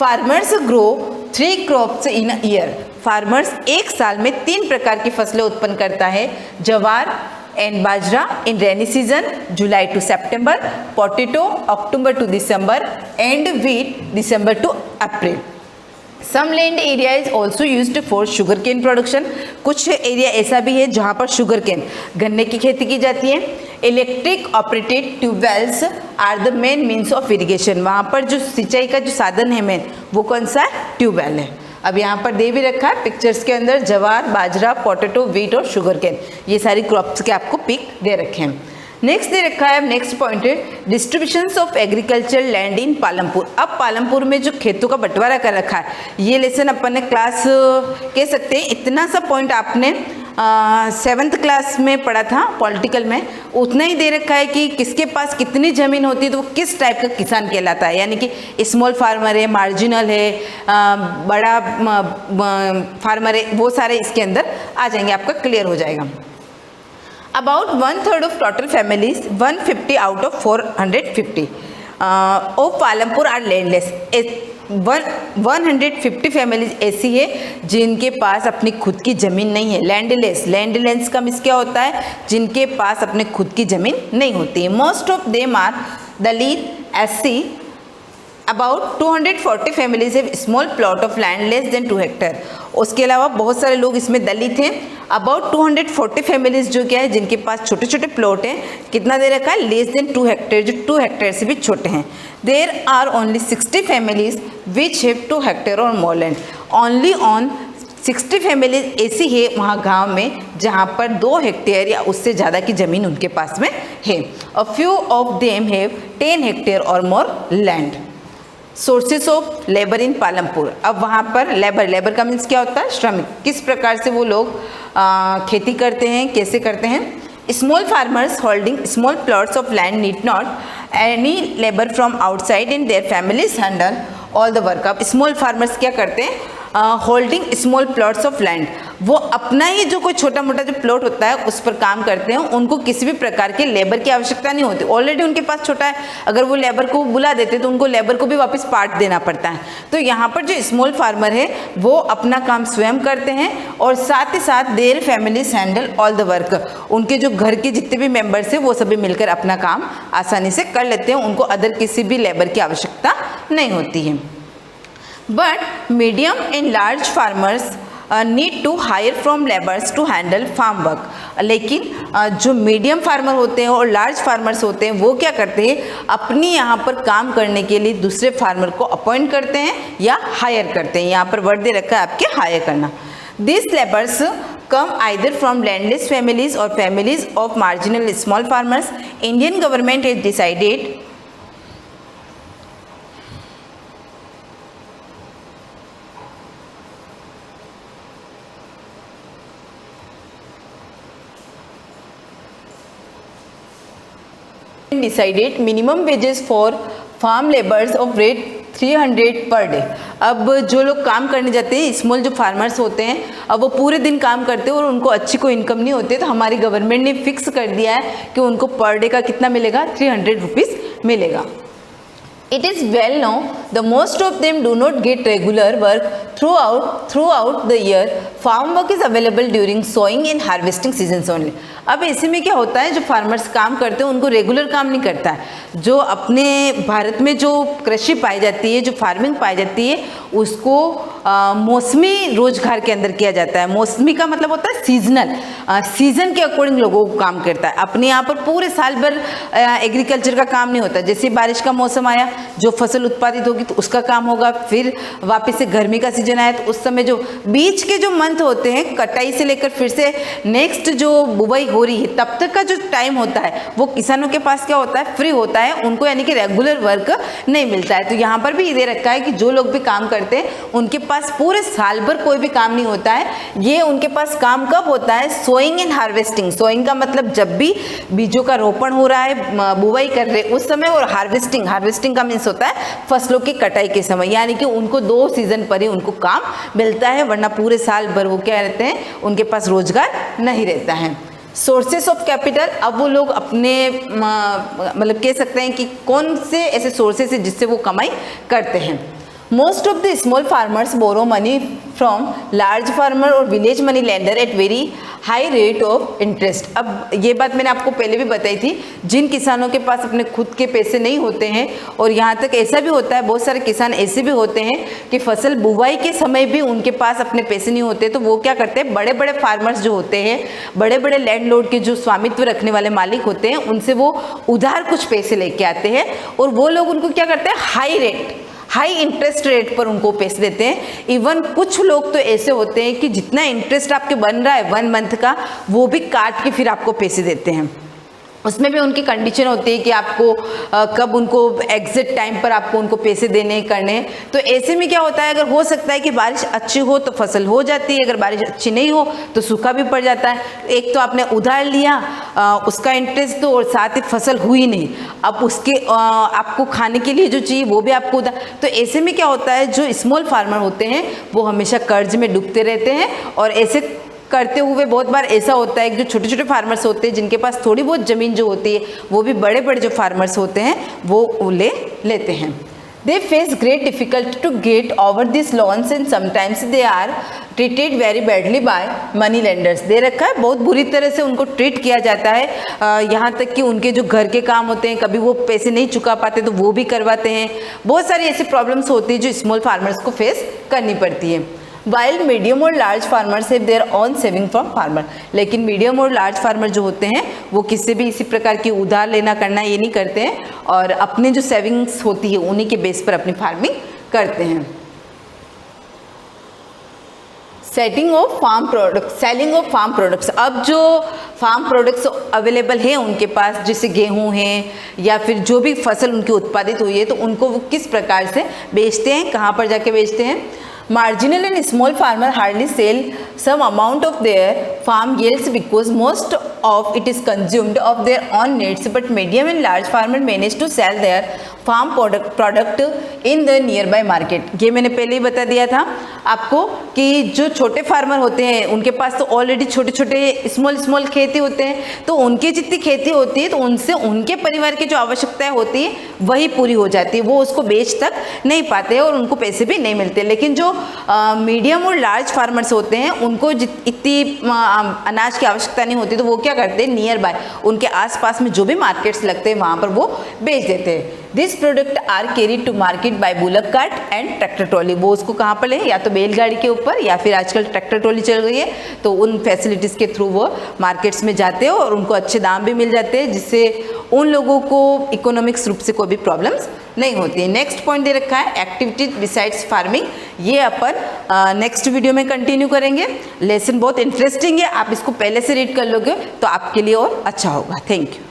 Farmers grow 3 crops in a year. Farmers एक साल में 3 प्रकार की फसलें उत्पन्न करता है, jowar and bajra in rainy season July to September, potato October to December and wheat December to April. Some land area is also used for sugar cane production. कुछ एरिया ऐसा भी है जहाँ पर शुगर केन गन्ने की खेती की जाती है। Electric operated tubewells are the main means of irrigation. वहाँ पर जो सिंचाई का जो साधन है मेन वो कौन सा है? ट्यूबवेल है। अब यहाँ पर दे भी रखा है पिक्चर्स के अंदर जवार, बाजरा, पोटैटो, व्हीट और शुगर केन, ये सारी क्रॉप्स के आपको पिक दे रखे हैं। नेक्स्ट दे रखा है, नेक्स्ट पॉइंट है distributions of agriculture land in Palampur. अब पालमपुर में जो खेतों का बंटवारा कर रखा है, ये लेसन अपन ने क्लास कह सकते हैं इतना सा पॉइंट आपने 7th क्लास में पढ़ा था पॉलिटिकल में, उतना ही दे रखा है कि किसके पास कितनी ज़मीन होती है तो वो किस टाइप का किसान कहलाता है, यानी कि स्मॉल फार्मर है, मार्जिनल है, बड़ा फार्मर है, वो सारे इसके अंदर आ जाएंगे, आपका क्लियर हो जाएगा। About 1/3 of total families, 150 out of 450 of Palampur are landless. 150 families ऐसी है जिनके पास अपनी खुद की ज़मीन नहीं है। लैंडलेस, लैंडलेस का मीन्स क्या होता है? जिनके पास अपने खुद की ज़मीन नहीं होती है। Most of them are Dalit, SC। About 240 families have small plot of land less than 2 hectare. उसके अलावा बहुत सारे लोग इसमें दलित हैं। अबाउट 240 फैमिलीज जो क्या है जिनके पास छोटे छोटे प्लॉट हैं, कितना दे रखा है? लेस देन 2 हेक्टेयर, जो 2 हेक्टेयर से भी छोटे हैं। There are only 60 families which have 2 hectare और more land. Only on 60 families ऐसी है वहाँ गांव में जहाँ पर 2 हेक्टेयर या उससे ज़्यादा की ज़मीन उनके पास में है। A few of them have 10 hectare और more land. Sources of labour in Palampur. अब वहाँ पर लेबर का मीन्स क्या होता है? श्रमिक। किस प्रकार से वो लोग खेती करते हैं, कैसे करते हैं? Small farmers holding small plots of land need not any labour from outside in their families handle all the work. अब स्मॉल फार्मर्स क्या करते हैं? Holding small plots of land, वो अपना ही जो कोई छोटा मोटा जो प्लॉट होता है उस पर काम करते हैं। उनको किसी भी प्रकार के लेबर की आवश्यकता नहीं होती, ऑलरेडी उनके पास छोटा है। अगर वो लेबर को बुला देते तो उनको लेबर को भी वापस पार्ट देना पड़ता है। तो यहाँ पर जो स्मॉल फार्मर है वो अपना काम स्वयं करते हैं और साथ ही साथ their families handle all the work. उनके जो घर के जितने भी मेम्बर्स हैं वो सभी मिलकर अपना काम आसानी से कर लेते हैं। उनको अदर किसी भी लेबर की आवश्यकता नहीं होती है। But medium and large farmers need to hire from labours to handle farm work. लेकिन जो मीडियम फार्मर होते हैं और लार्ज फार्मर्स होते हैं वो क्या करते हैं? अपनी यहाँ पर काम करने के लिए दूसरे फार्मर को अपॉइंट करते हैं या हायर करते हैं। यहाँ पर वर्ड दे रखा है आपके हायर करना। This labours come either from landless families or families of marginal small farmers. Indian government has decided minimum wages for farm laborers of rate 300 per day. अब जो लोग काम करने जाते हैं, स्मॉल जो फार्मर्स होते हैं, अब वो पूरे दिन काम करते हैं और उनको अच्छी कोई इनकम नहीं होती है, तो हमारी गवर्नमेंट ने फिक्स कर दिया है कि उनको पर डे का कितना मिलेगा? 300 रुपीज़ मिलेगा। It is well known the most of them do not get regular work throughout the year. Farm work is available during sowing and harvesting seasons only. अब ऐसे में क्या होता है, जो फार्मर्स काम करते हैं उनको रेगुलर काम नहीं करता है। जो अपने भारत में जो कृषि पाई जाती है, जो फार्मिंग पाई जाती है, उसको मौसमी रोजगार के अंदर किया जाता है। मौसमी का मतलब होता है सीजनल, सीजन के अकॉर्डिंग लोगों को काम करता है। अपने यहाँ पर पूरे साल भर एग्रीकल्चर का काम नहीं होता। जैसे बारिश का मौसम आया, जो फसल उत्पादित होगी तो उसका काम होगा। फिर वापस से गर्मी का सीजन आया तो उस समय जो बीच के जो मंथ होते हैं, कटाई से लेकर फिर से नेक्स्ट जो बुवाई हो रही है तब तक का जो टाइम होता है वो किसानों के पास क्या होता है? फ्री होता है। उनको यानी कि रेगुलर वर्क नहीं मिलता है। तो यहाँ पर भी दे रखा है कि जो लोग भी काम करते हैं उनके पास पूरे साल भर कोई भी काम नहीं होता है। ये उनके पास काम कब होता है? Sowing and harvesting. सोइंग का मतलब जब भी बीजों का रोपण हो रहा है, बुवाई कर रहे उस समय, और हार्वेस्टिंग, हार्वेस्टिंग का मीन्स होता है फसलों की कटाई के समय। यानी कि उनको 2 सीजन पर ही उनको काम मिलता है, वरना पूरे साल भर वो क्या रहते हैं? उनके पास रोजगार नहीं रहता है। Sources of capital. अब वो लोग अपने मतलब कह सकते हैं कि कौन से ऐसे सोर्सेस है जिससे वो कमाई करते हैं। Most of the small farmers borrow money from large farmer और village money lender at very high rate of interest। अब ये बात मैंने आपको पहले भी बताई थी, जिन किसानों के पास अपने खुद के पैसे नहीं होते हैं, और यहाँ तक ऐसा भी होता है, बहुत सारे किसान ऐसे भी होते हैं कि फसल बुवाई के समय भी उनके पास अपने पैसे नहीं होते, तो वो क्या करते हैं, बड़े बड़े फार्मर्स जो होते हैं, बड़े बड़े लैंडलॉर्ड के जो स्वामित्व रखने वाले मालिक होते हैं, उनसे वो उधार कुछ पैसे लेके आते हैं, और वो लोग उनको क्या करते हैं, हाई इंटरेस्ट रेट पर उनको पैसे देते हैं। इवन कुछ लोग तो ऐसे होते हैं कि जितना इंटरेस्ट आपके बन रहा है 1 मंथ का, वो भी काट के फिर आपको पैसे देते हैं। उसमें भी उनकी कंडीशन होती है कि आपको कब उनको एग्जिट टाइम पर आपको उनको पैसे देने करने। तो ऐसे में क्या होता है, अगर हो सकता है कि बारिश अच्छी हो तो फसल हो जाती है, अगर बारिश अच्छी नहीं हो तो सूखा भी पड़ जाता है। एक तो आपने उधार लिया, उसका इंटरेस्ट तो, और साथ ही फसल हुई नहीं, अब उसके आपको खाने के लिए जो चाहिए वो भी आपको उधार। तो ऐसे में क्या होता है, जो स्मॉल फार्मर होते हैं वो हमेशा कर्ज में डूबते रहते हैं, और ऐसे करते हुए बहुत बार ऐसा होता है कि जो छोटे छोटे फार्मर्स होते हैं, जिनके पास थोड़ी बहुत ज़मीन जो होती है, वो भी बड़े बड़े जो फार्मर्स होते हैं वो ले लेते हैं। They face great difficulty to get over this loans and sometimes they are treated very badly by money lenders. दे रखा है, बहुत बुरी तरह से उनको ट्रीट किया जाता है, यहाँ तक कि उनके जो घर के काम होते हैं, कभी वो पैसे नहीं चुका पाते तो वो भी करवाते हैं। बहुत सारी ऐसी प्रॉब्लम्स होती है जो स्मॉल फार्मर्स को फेस करनी पड़ती है। वाइल मीडियम और large farmers have their own saving from farmer, लेकिन मीडियम और लार्ज फार्मर जो होते हैं वो किसी भी इसी प्रकार की उधार लेना करना ये नहीं करते हैं, और अपने जो सेविंग्स होती है उन्हीं के बेस पर अपनी फार्मिंग करते हैं। Setting of farm products, selling of farm products. अब जो फार्म प्रोडक्ट्स अवेलेबल हैं उनके पास, जैसे गेहूं हैं या फिर जो भी फसल उनकी उत्पादित हुई है, तो उनको वो किस प्रकार से बेचते हैं, कहाँ पर जाके बेचते हैं। Marginal and small farmer hardly sell some amount of their farm yields because most of it is consumed of their own needs, but medium and large farmer manage to sell their farm product in the nearby market। ये मैंने पहले ही बता दिया था आपको कि जो छोटे फार्मर होते हैं उनके पास तो ऑलरेडी छोटे छोटे स्मॉल खेती होते हैं, तो उनकी जितनी खेती होती है तो उनसे उनके परिवार की जो आवश्यकताएं होती है वही पूरी हो जाती है, वो उसको बेच तक नहीं पाते और उनको पैसे भी नहीं मिलते। लेकिन जो मीडियम और लार्ज फार्मर्स होते हैं उनको इतनी अनाज की आवश्यकता नहीं होती, तो वो क्या करते हैं, नियर बाय उनके आसपास में जो भी मार्केट्स लगते हैं वहाँ पर वो बेच देते हैं। This product are carried to market by bullock cart and tractor trolley. वो उसको कहाँ पर ले, या तो बैलगाड़ी के ऊपर या फिर आजकल ट्रैक्टर ट्रॉली चल रही है, तो उन फैसिलिटीज़ के थ्रू वो मार्केट्स में जाते हैं और उनको अच्छे दाम भी मिल जाते हैं, जिससे उन लोगों को इकोनॉमिक्स रूप से कोई भी प्रॉब्लम्स नहीं होती है। नेक्स्ट पॉइंट दे रखा है एक्टिविटीज बिसाइड्स फार्मिंग, ये अपन नेक्स्ट वीडियो में कंटिन्यू करेंगे। लेसन बहुत इंटरेस्टिंग है, आप इसको पहले से रीड कर लोगे तो आपके लिए और अच्छा होगा। Thank you.